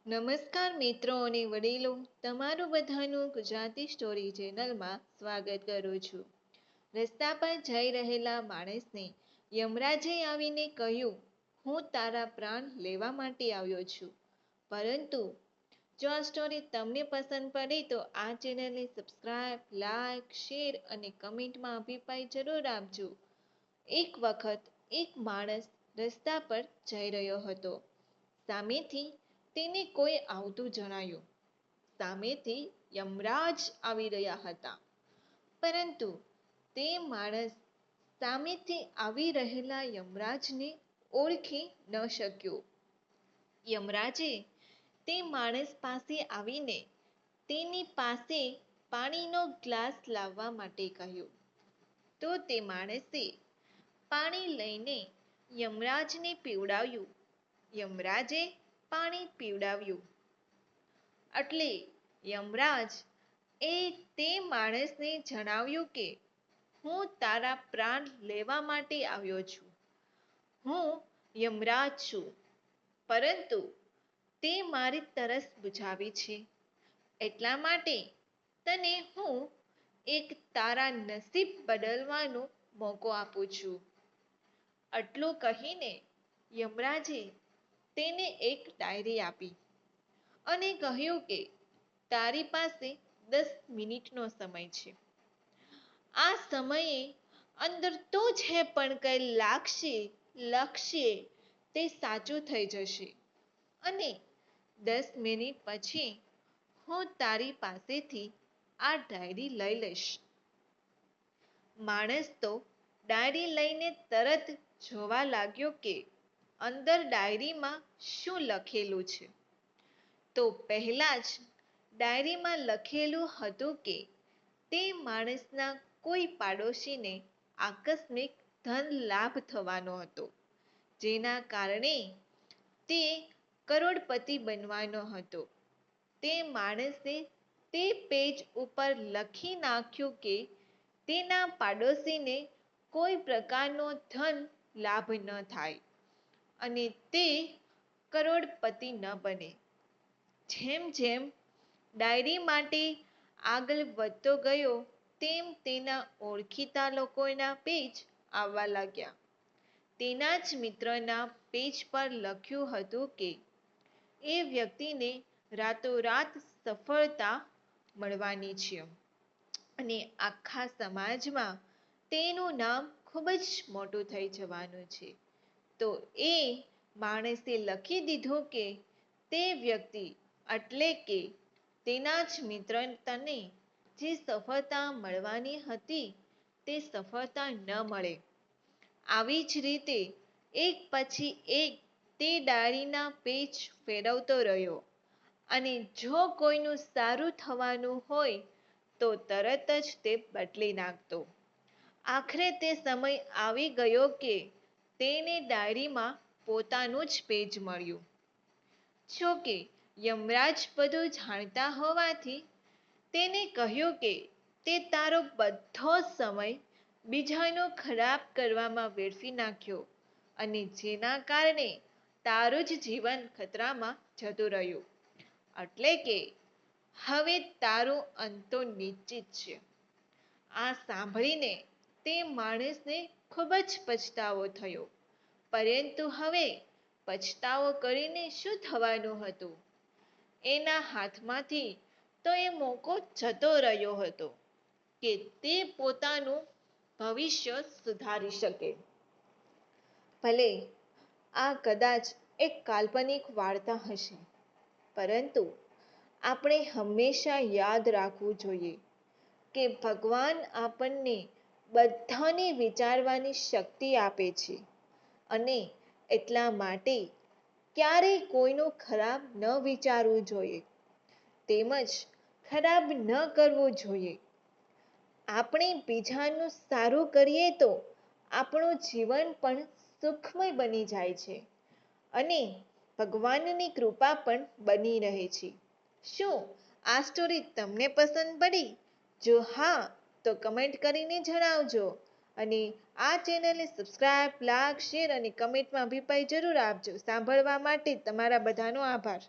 નમસ્કાર મિત્રો અને વડીલો, તમારું બધાનું ગુજરાતી સ્ટોરી ચેનલમાં સ્વાગત કરું છું. રસ્તા પર જઈ રહેલા માણસને યમરાજે આવીને કહ્યું, હું તારા પ્રાણ લેવા માટે આવ્યો છું. પરંતુ જો આ સ્ટોરી તમને પસંદ પડે તો આ ચેનલને સબસ્ક્રાઇબ, લાઈક, શેર અને કમેન્ટમાં અભિપ્રાય જરૂર આપજો. એક વખત એક માણસ રસ્તા પર જઈ રહ્યો હતો. સામેથી તેને કોઈ આવતું જણાયું. સામેથી યમરાજ આવી રહ્યા હતા. પરંતુ તે માણસ સામેથી આવી રહેલા યમરાજને ઓળખી ન શક્યો. યમરાજે તે માણસ પાસે આવીને તેની પાસે પાણીનો ગ્લાસ લાવવા માટે કહ્યું. તો તે માણસે પાણી લઈને યમરાજને પીવડાવ્યું. યમરાજે પાણી પીવડાવ્યું એટલે યમરાજ તે માણસને જણાવ્યું કે હું તારા પ્રાણ લેવા માટે આવ્યો છું. હું યમરાજ છું, પરંતુ તે મારી તરસ બુઝાવી છે. એટલા માટે તને હું એક તારા નસીબ બદલવાનો મોકો આપું છું. આટલું કહીને યમરાજે તેને એક ડાયરી આપી અને કહ્યું કે તારી પાસે 10 મિનિટનો સમય છે. આ સમયે અંદર તું જે પણ કંઈ લખશે તે સાચું થઈ જશે અને 10 મિનિટ પછી હું તારી પાસેથી આ ડાયરી લઈ લઈશ. માણસ તો ડાયરી લઈને તરત જોવા લાગ્યો કે અંદર ડાયરીમાં શું લખેલું છે. તો પહેલા જ ડાયરીમાં લખેલું હતું કે તે માણસના કોઈ પાડોશીને આકસ્મિક ધન લાભ થવાનો હતો, જેના કારણે તે કરોડપતિ બનવાનો હતો. તે માણસે તે પેજ ઉપર લખી નાખ્યું કે તેના પાડોશીને કોઈ પ્રકારનો ધન લાભ ન થાય અને તે કરોડપતિ ન બને. જેમ જેમ ડાયરી માટે આગળ વધતો ગયો તેમ તેના ઓળખીતા લોકોના પેજ આવવા લાગ્યા. તેના જ મિત્રના પેજ પર લખ્યું હતું કે એ વ્યક્તિને રાતોરાત સફળતા મળવાની છે અને આખા સમાજમાં તેનું નામ ખૂબ જ મોટું થઈ જવાનું છે. તો એ માણસે લખી દીધું કે તે વ્યક્તિ એટલે કે તેના જ મિત્રને જે સફળતા મળવાની હતી તે સફળતા ન મળે. આવી જ રીતે એક પછી એક તે ડાયરીના પેજ ફેરવતો રહ્યો અને જો કોઈનું સારું થવાનું હોય તો તરત જ તે બદલી નાખતો. આખરે તે સમય આવી ગયો કે તેને ડાયરીમાં પોતાનું જ પેજ મળ્યું. જોકે યમરાજ બધું જાણતા હોવાથી તેને કહ્યું કે તે તારો બધો સમય બીજાનો ખરાબ કરવામાં વેડફી નાખ્યો અને જેના કારણે તારું જ જીવન ખતરામાં જતું રહ્યું. એટલે કે હવે તારો અંત તો નિશ્ચિત છે. આ સાંભળીને તે માણસને ખૂબ જ પછતાવો થયો. પરંતુ હવે પછતાવો કરીને શું થવાનું હતું? એના હાથમાંથી તો એ મોકો જતો રહ્યો હતો કે તે પોતાનું ભવિષ્ય સુધારી શકે. ભલે આ કદાચ એક કાલ્પનિક વાર્તા હશે, પરંતુ આપણે હંમેશા યાદ રાખવું જોઈએ કે ભગવાન આપણને બધાને વિચારવાની શક્તિ આપે છે અને એટલા માટે ક્યારેય કોઈનું ખરાબ ન વિચારવું જોઈએ તેમજ ખરાબ ન કરવું જોઈએ. આપણે બીજાનું સારું કરીએ તો આપણું જીવન પણ સુખમય બની જાય છે અને ભગવાનની કૃપા પણ બની રહે છે. શું આ સ્ટોરી તમને પસંદ પડી? જો હા તો કમેન્ટ કરીને જણાવજો અને આ ચેનલને સબસ્ક્રાઇબ, લાઈક, શેર અને કમેન્ટમાં અભિપ્રાય જરૂર આપજો. સાંભળવા માટે તમારા બધાનો આભાર.